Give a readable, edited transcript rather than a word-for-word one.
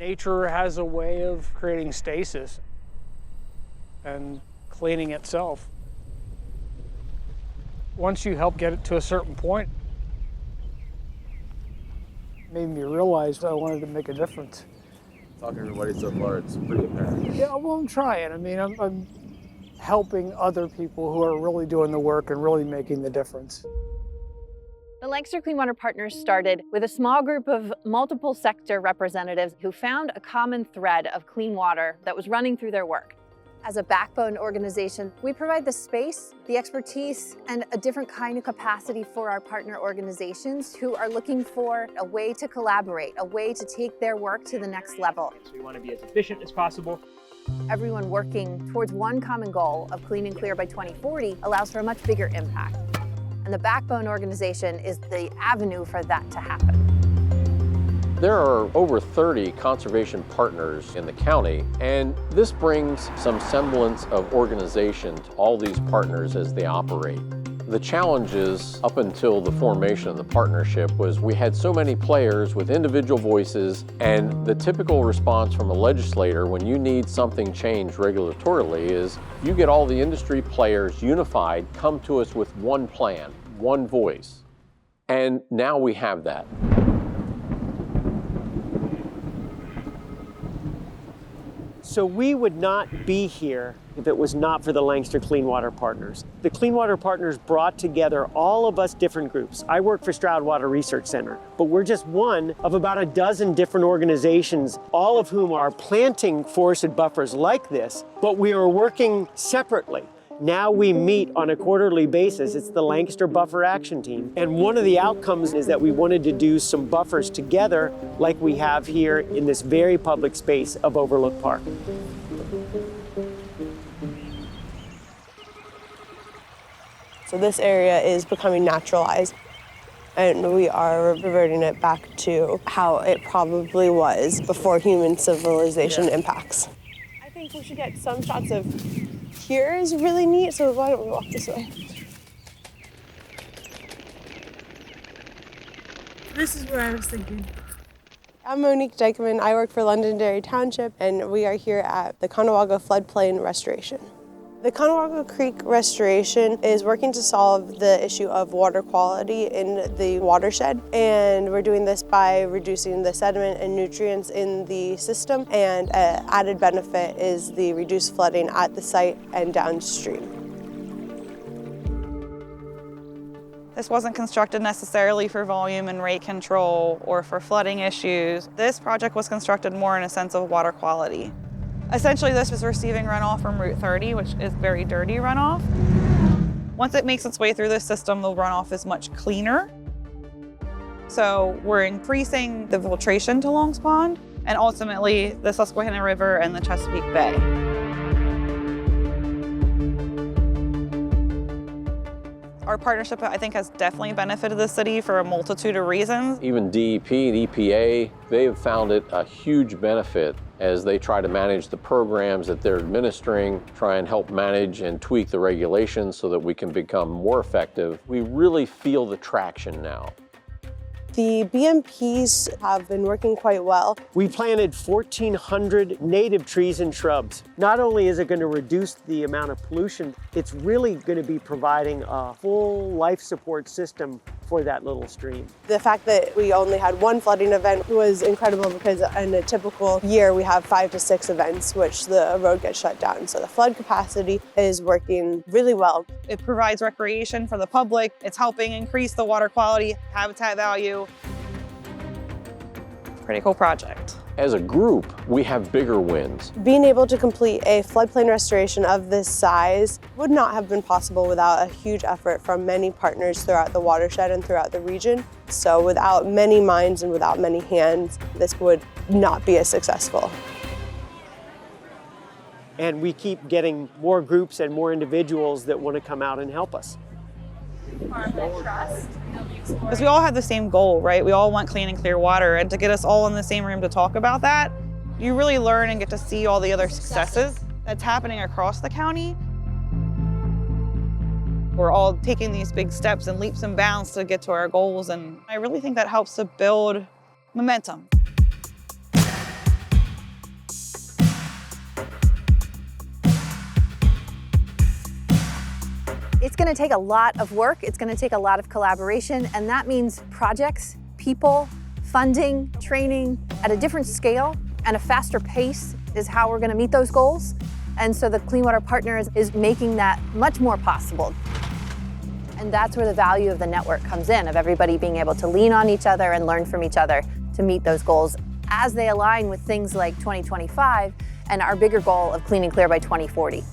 Nature has a way of creating stasis and cleaning itself. Once you help get it to a certain point, it made me realize I wanted to make a difference. Talking to everybody so far, it's pretty apparent. Yeah, well, I'm trying. I mean, I'm helping other people who are really doing the work and really making the difference. The Lancaster Clean Water Partners started with a small group of multiple sector representatives who found a common thread of clean water that was running through their work. As a backbone organization, we provide the space, the expertise, and a different kind of capacity for our partner organizations who are looking for a way to collaborate, a way to take their work to the next level. So we want to be as efficient as possible. Everyone working towards one common goal of clean and clear by 2040 allows for a much bigger impact. And the backbone organization is the avenue for that to happen. There are over 30 conservation partners in the county, and this brings some semblance of organization to all these partners as they operate. The challenges up until the formation of the partnership was we had so many players with individual voices, and the typical response from a legislator when you need something changed regulatorily is you get all the industry players unified, come to us with one plan, one voice. And now we have that. So we would not be here if it was not for the Lancaster Clean Water Partners. The Clean Water Partners brought together all of us different groups. I work for Stroud Water Research Center, but we're just one of about a dozen different organizations, all of whom are planting forested buffers like this, but we are working separately. Now we meet on a quarterly basis. It's the Lancaster Buffer Action Team. And one of the outcomes is that we wanted to do some buffers together like we have here in this very public space of Overlook Park. So this area is becoming naturalized, and we are reverting it back to how it probably was before human civilization impacts. I think we should get some shots of here is really neat, so why don't we walk this way? This is where I was thinking. I'm Monique Dykeman. I work for Londonderry Township, and we are here at the Conewago Floodplain Restoration. The Conewago Creek Restoration is working to solve the issue of water quality in the watershed, and we're doing this by reducing the sediment and nutrients in the system, and an added benefit is the reduced flooding at the site and downstream. This wasn't constructed necessarily for volume and rate control or for flooding issues. This project was constructed more in a sense of water quality. Essentially, this is receiving runoff from Route 30, which is very dirty runoff. Once it makes its way through the system, the runoff is much cleaner. So we're increasing the filtration to Long's Pond and ultimately the Susquehanna River and the Chesapeake Bay. Our partnership, I think, has definitely benefited the city for a multitude of reasons. Even DEP and EPA, they have found it a huge benefit as they try to manage the programs that they're administering, try and help manage and tweak the regulations so that we can become more effective. We really feel the traction now. The BMPs have been working quite well. We planted 1,400 native trees and shrubs. Not only is it going to reduce the amount of pollution, it's really going to be providing a full life support system for that little stream. The fact that we only had one flooding event was incredible because in a typical year we have 5 to 6 events which the road gets shut down. So the flood capacity is working really well. It provides recreation for the public. It's helping increase the water quality, habitat value. Pretty cool project. As a group, we have bigger wins. Being able to complete a floodplain restoration of this size would not have been possible without a huge effort from many partners throughout the watershed and throughout the region. So without many minds and without many hands, this would not be as successful. And we keep getting more groups and more individuals that want to come out and help us. Because we all have the same goal, right? We all want clean and clear water, and to get us all in the same room to talk about that, you really learn and get to see all the other successes that's happening across the county. We're all taking these big steps and leaps and bounds to get to our goals, and I really think that helps to build momentum. It's going to take a lot of work, it's going to take a lot of collaboration, and that means projects, people, funding, training at a different scale and a faster pace is how we're going to meet those goals. And so the Clean Water Partners is making that much more possible. And that's where the value of the network comes in, of everybody being able to lean on each other and learn from each other to meet those goals as they align with things like 2025 and our bigger goal of clean and clear by 2040.